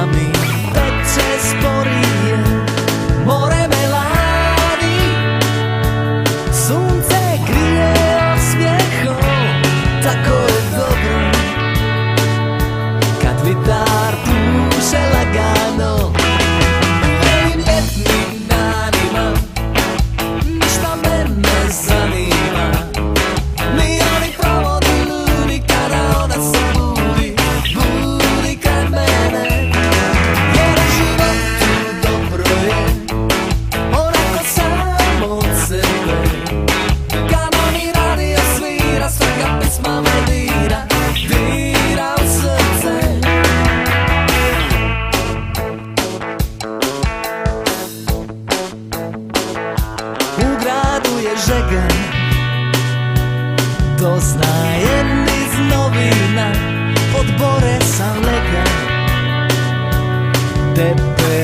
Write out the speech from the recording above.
nami. Veče sporíje, more melády, slunce kryje osmiechom, tako je dobro, kad vitar puše lagano. Ovim ljetnim danima ništa me ne zanima, ni oni provodi ljudi kada ona se budi kraj mene. Jer u životu dobro je onako samo od sebe, kad oni radio svira, svaka pesma me dira u srce. U gradu je žega, doznajem iz novina, od bore sam lega, tebe